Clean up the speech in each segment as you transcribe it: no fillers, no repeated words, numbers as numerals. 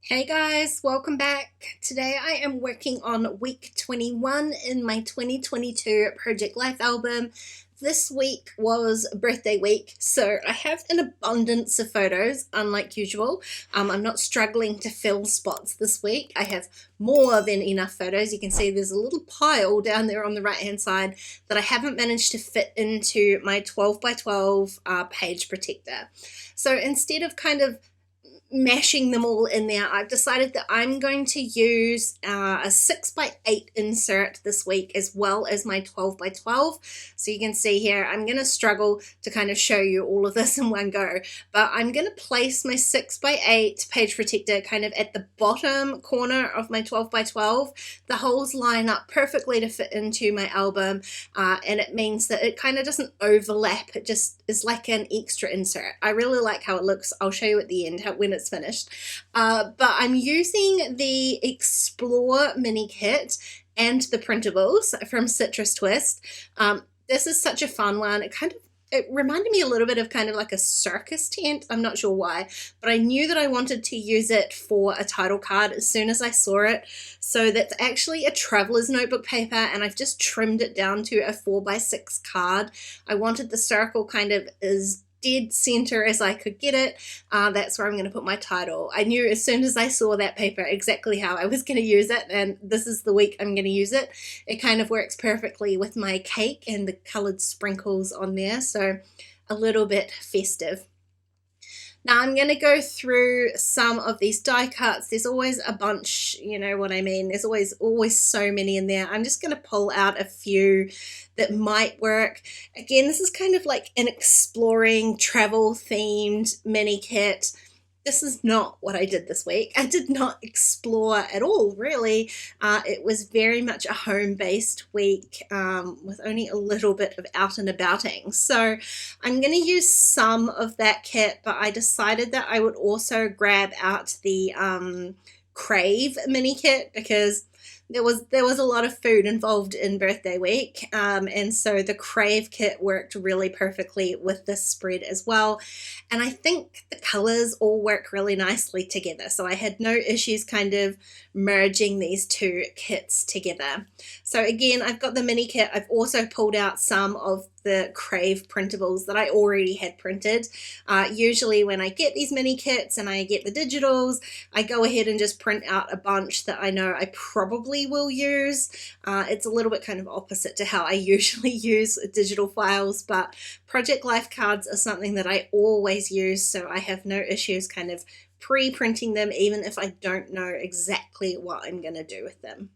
Hey guys, welcome back. Today I am working on week 21 in my 2022 Project Life album. This week was birthday week, so I have an abundance of photos, unlike usual. I'm not struggling to fill spots this week. I have more than enough photos. You can see there's a little pile down there on the right hand side that I haven't managed to fit into my 12 by 12 page protector. So instead of kind of mashing them all in there, I've decided that I'm going to use a 6 by 8 insert this week as well as my 12 by 12. So you can see here I'm going to struggle to kind of show you all of this in one go, but I'm going to place my 6 by 8 page protector kind of at the bottom corner of my 12 by 12. The holes line up perfectly to fit into my album, and it means that it kind of doesn't overlap. It just is like an extra insert. I really like how it looks. I'll show you at the end when it's finished. But I'm using the Explore mini kit and the Printables from Citrus Twist. This is such a fun one. It reminded me a little bit of kind of like a circus tent. I'm not sure why, but I knew that I wanted to use it for a title card as soon as I saw it. So that's actually a traveler's notebook paper, and I've just trimmed it down to a 4x6 card. I wanted the circle kind of as dead center as I could get it. That's where I'm going to put my title. I knew as soon as I saw that paper exactly how I was going to use it, and this is the week I'm going to use it. It kind of works perfectly with my cake and the colored sprinkles on there, so a little bit festive. Now I'm going to go through some of these die cuts. There's always a bunch, you know what I mean. There's always so many in there. I'm just going to pull out a few that might work. Again, this is kind of like an exploring travel themed mini kit. This is not what I did this week. I did not explore at all, really. It was very much a home-based week with only a little bit of out and abouting. So I'm going to use some of that kit, but I decided that I would also grab out the Crave mini kit because there was a lot of food involved in birthday week, and so the Crave kit worked really perfectly with this spread as well. And I think the colors all work really nicely together, so I had no issues kind of merging these two kits together. So again, I've got the mini kit. I've also pulled out some of the Crave printables that I already had printed. Usually when I get these mini kits and I get the digitals, I go ahead and just print out a bunch that I know I probably will use. It's a little bit kind of opposite to how I usually use digital files, but Project Life cards are something that I always use, so I have no issues kind of pre-printing them even if I don't know exactly what I'm going to do with them.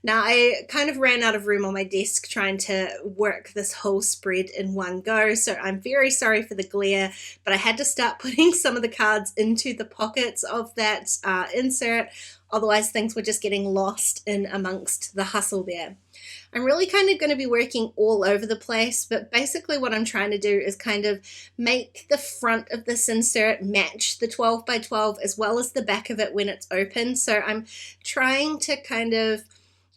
Now, I kind of ran out of room on my desk trying to work this whole spread in one go, so I'm very sorry for the glare, but I had to start putting some of the cards into the pockets of that insert, otherwise things were just getting lost in amongst the hustle there. I'm really kind of going to be working all over the place, but basically what I'm trying to do is kind of make the front of this insert match the 12 by 12 as well as the back of it when it's open. So I'm trying to kind of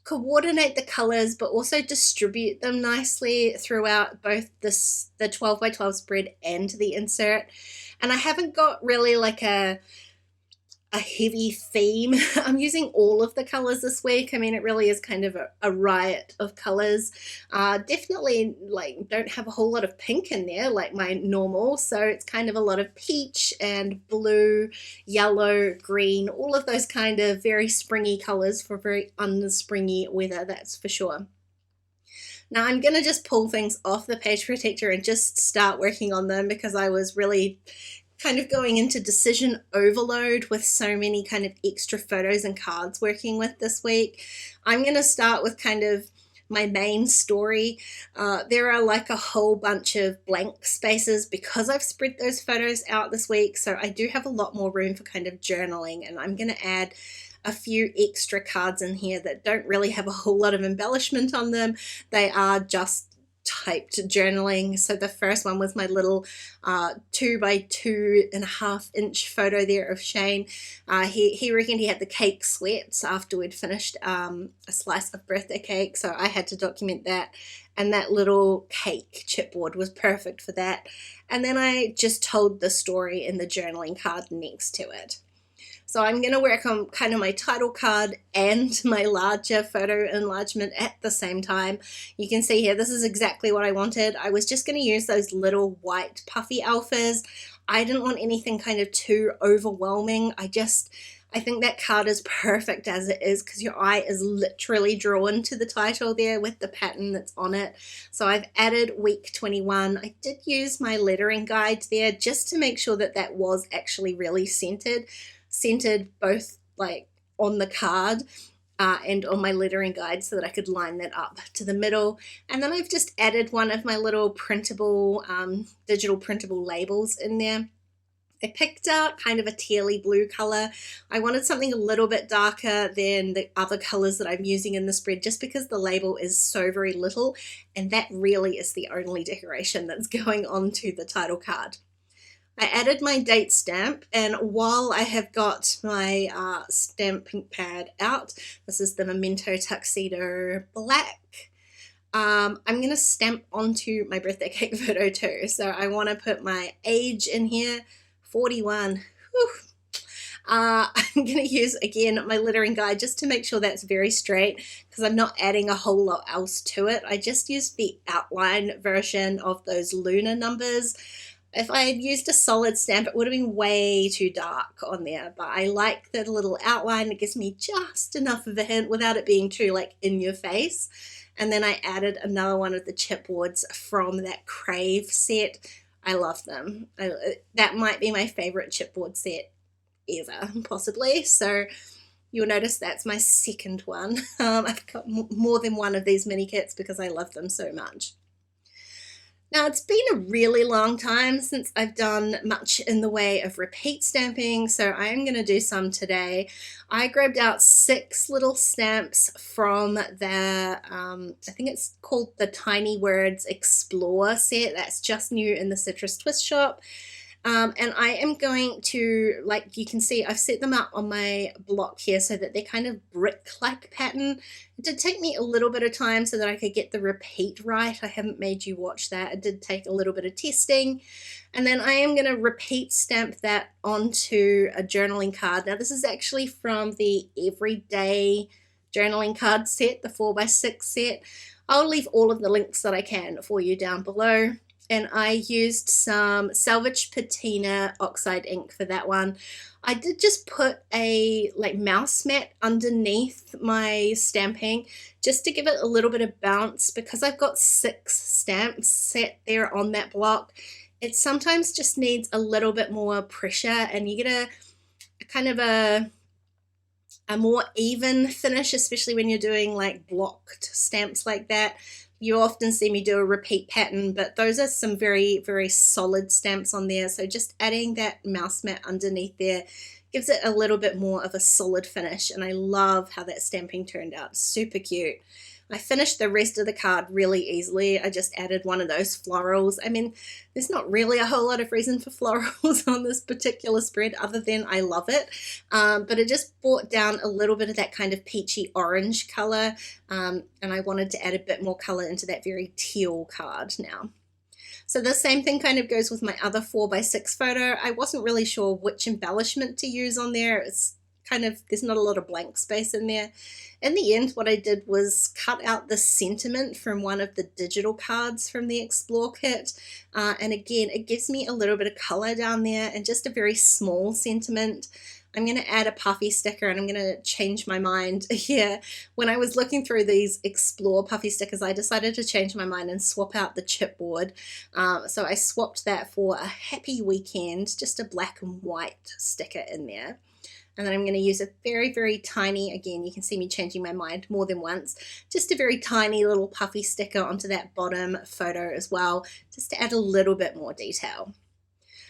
coordinate the colors but also distribute them nicely throughout both the 12 by 12 spread and the insert. And I haven't got really like a heavy theme. I'm using all of the colors this week. I mean, it really is kind of a riot of colors. Definitely like don't have a whole lot of pink in there like my normal, so it's kind of a lot of peach and blue, yellow, green, all of those kind of very springy colors for very unspringy weather, that's for sure. Now I'm going to just pull things off the page protector and just start working on them because I was really kind of going into decision overload with so many kind of extra photos and cards working with this week. I'm going to start with kind of my main story. There are like a whole bunch of blank spaces because I've spread those photos out this week, so I do have a lot more room for kind of journaling, and I'm going to add a few extra cards in here that don't really have a whole lot of embellishment on them. They are just typed journaling. So the first one was my little 2 by 2.5 inch photo there of Shane. He reckoned he had the cake sweats after we'd finished a slice of birthday cake, so I had to document that, and that little cake chipboard was perfect for that. And then I just told the story in the journaling card next to it. So I'm going to work on kind of my title card and my larger photo enlargement at the same time. You can see here, this is exactly what I wanted. I was just going to use those little white puffy alphas. I didn't want anything kind of too overwhelming. I think that card is perfect as it is because your eye is literally drawn to the title there with the pattern that's on it. So I've added week 21. I did use my lettering guide there just to make sure that that was actually really centered both like on the card and on my lettering guide so that I could line that up to the middle. And then I've just added one of my little printable, digital printable labels in there. I picked out kind of a tealy blue color. I wanted something a little bit darker than the other colors that I'm using in the spread just because the label is so very little, and that really is the only decoration that's going onto the title card. I added my date stamp, and while I have got my stamping pad out, this is the Memento Tuxedo Black, I'm going to stamp onto my birthday cake photo too. So I want to put my age in here, 41. Whew. I'm going to use, again, my lettering guide just to make sure that's very straight because I'm not adding a whole lot else to it. I just used the outline version of those lunar numbers. If I had used a solid stamp, it would have been way too dark on there, but I like the little outline. It gives me just enough of a hint without it being too like in your face. And then I added another one of the chipboards from that Crave set. I love them. That might be my favorite chipboard set ever, possibly. So you'll notice that's my second one. I've got more than one of these mini kits because I love them so much. Now, it's been a really long time since I've done much in the way of repeat stamping, so I am going to do some today. I grabbed out 6 little stamps from the, I think it's called the Tiny Words Explore set. That's just new in the Citrus Twist shop. And I am going to, like you can see, I've set them up on my block here so that they're kind of brick-like pattern. It did take me a little bit of time so that I could get the repeat right. I haven't made you watch that. It did take a little bit of testing. And then I am going to repeat stamp that onto a journaling card. Now this is actually from the Everyday journaling card set, the 4x6 set. I'll leave all of the links that I can for you down below. And I used some Salvage Patina oxide ink for that one. I did just put a like mouse mat underneath my stamping just to give it a little bit of bounce because I've got 6 stamps set there on that block. It sometimes just needs a little bit more pressure and you get a kind of a more even finish, especially when you're doing like blocked stamps like that. You often see me do a repeat pattern, but those are some very, very solid stamps on there. So just adding that mouse mat underneath there gives it a little bit more of a solid finish. And I love how that stamping turned out. Super cute. I finished the rest of the card really easily. I just added one of those florals. I mean, there's not really a whole lot of reason for florals on this particular spread other than I love it. But it just brought down a little bit of that kind of peachy orange color. And I wanted to add a bit more color into that very teal card now. So the same thing kind of goes with my other 4x6 photo. I wasn't really sure which embellishment to use on there. It's kind of, there's not a lot of blank space in there. In the end, what I did was cut out the sentiment from one of the digital cards from the Explore kit. And again, it gives me a little bit of color down there and just a very small sentiment. I'm going to add a puffy sticker and I'm going to change my mind here. When I was looking through these Explore puffy stickers, I decided to change my mind and swap out the chipboard. So I swapped that for a happy weekend, just a black and white sticker in there. And then I'm going to use a very, very tiny, again, you can see me changing my mind more than once, just a very tiny little puffy sticker onto that bottom photo as well, just to add a little bit more detail.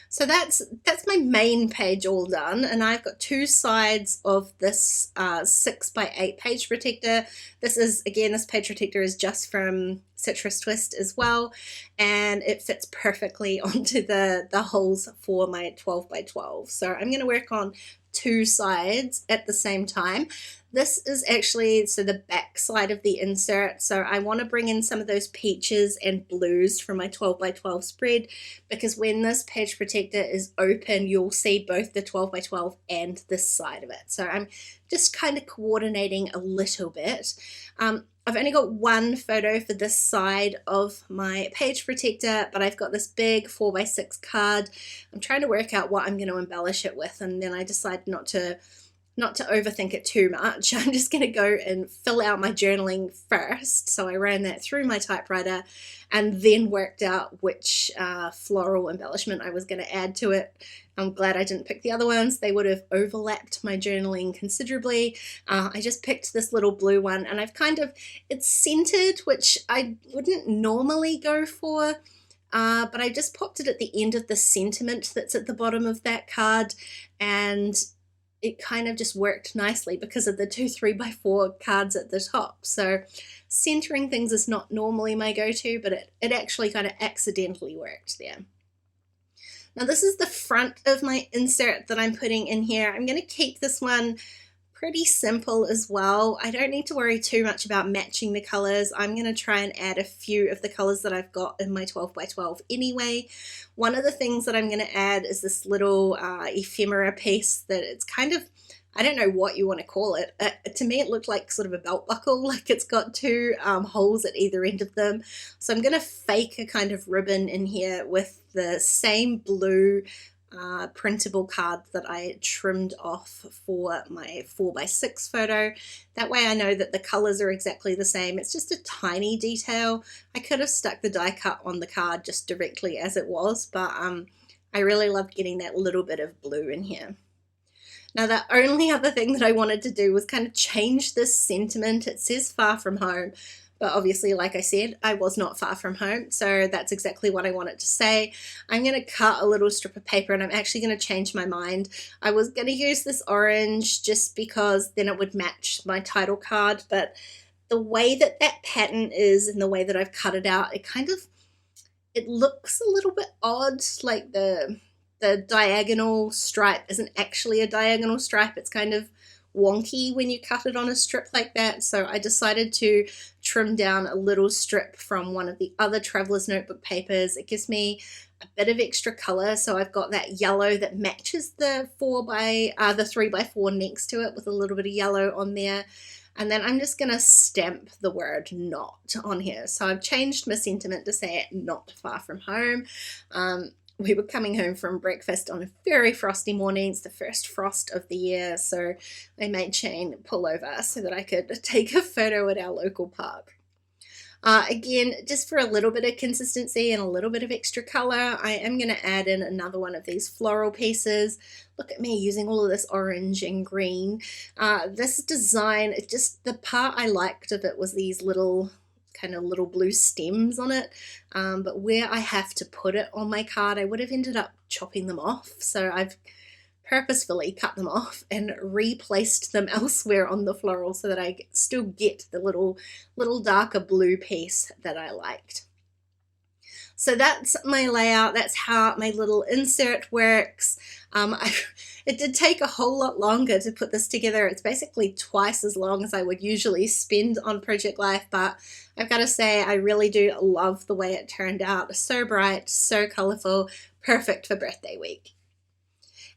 So that's my main page all done, and I've got 2 sides of this 6x8 page protector. This is, again, this page protector is just from Citrus Twist as well, and it fits perfectly onto the holes for my 12x12. So I'm going to work on two sides at the same time. This is actually the back side of the insert, so I want to bring in some of those peaches and blues from my 12 by 12 spread, because when this page protector is open, you'll see both the 12 by 12 and this side of it. So I'm just kind of coordinating a little bit. I've only got one photo for this side of my page protector, but I've got this big 4x6 card. I'm trying to work out what I'm going to embellish it with, and then I decided not to overthink it too much. I'm just going to go and fill out my journaling first. So I ran that through my typewriter and then worked out which floral embellishment I was going to add to it. I'm glad I didn't pick the other ones. They would have overlapped my journaling considerably. I just picked this little blue one, and it's scented, which I wouldn't normally go for. But I just popped it at the end of the sentiment that's at the bottom of that card, and it kind of just worked nicely because of the 2 3x4 cards at the top. So centering things is not normally my go-to, but it actually kind of accidentally worked there. Now this is the front of my insert that I'm putting in here. I'm going to keep this one pretty simple as well. I don't need to worry too much about matching the colors. I'm going to try and add a few of the colors that I've got in my 12 by 12 anyway. One of the things that I'm going to add is this little ephemera piece that it's kind of, I don't know what you want to call it. To me it looked like sort of a belt buckle, like it's got two holes at either end of them. So I'm going to fake a kind of ribbon in here with the same blue printable card that I trimmed off for my 4x6 photo. That way I know that the colors are exactly the same. It's just a tiny detail. I could have stuck the die cut on the card just directly as it was, but I really loved getting that little bit of blue in here. Now the only other thing that I wanted to do was kind of change this sentiment. It says far from home, but obviously, like I said, I was not far from home, so that's exactly what I wanted to say. I'm going to cut a little strip of paper, and I'm actually going to change my mind. I was going to use this orange just because then it would match my title card, but the way that that pattern is and the way that I've cut it out, it looks a little bit odd, like the diagonal stripe isn't actually a diagonal stripe. It's kind of wonky when you cut it on a strip like that, so I decided to trim down a little strip from one of the other traveler's notebook papers. It gives me a bit of extra color, so I've got that yellow that matches the 3x4 next to it with a little bit of yellow on there, and then I'm just gonna stamp the word not on here. So I've changed my sentiment to say not far from home. We were coming home from breakfast on a very frosty morning. It's the first frost of the year, so I made Shane pull over so that I could take a photo at our local park. Again, just for a little bit of consistency and a little bit of extra color, I am going to add in another one of these floral pieces. Look at me using all of this orange and green. This design, the part I liked of it was these little blue stems on it, but where I have to put it on my card, I would have ended up chopping them off, so I've purposefully cut them off and replaced them elsewhere on the floral so that I still get the little darker blue piece that I liked. So that's my layout. That's how my little insert works. It did take a whole lot longer to put this together. It's basically twice as long as I would usually spend on Project Life, but I've got to say I really do love the way it turned out. So bright, so colorful, perfect for birthday week.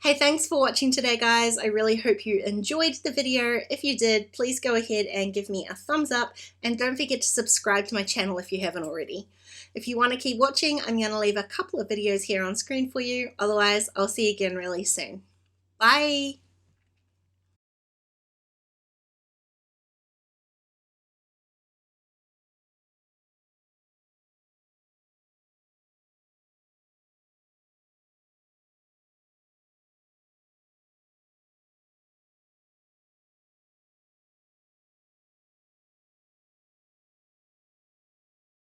Hey, thanks for watching today, guys. I really hope you enjoyed the video. If you did, please go ahead and give me a thumbs up, and don't forget to subscribe to my channel if you haven't already. If you want to keep watching, I'm going to leave a couple of videos here on screen for you. Otherwise, I'll see you again really soon. Bye!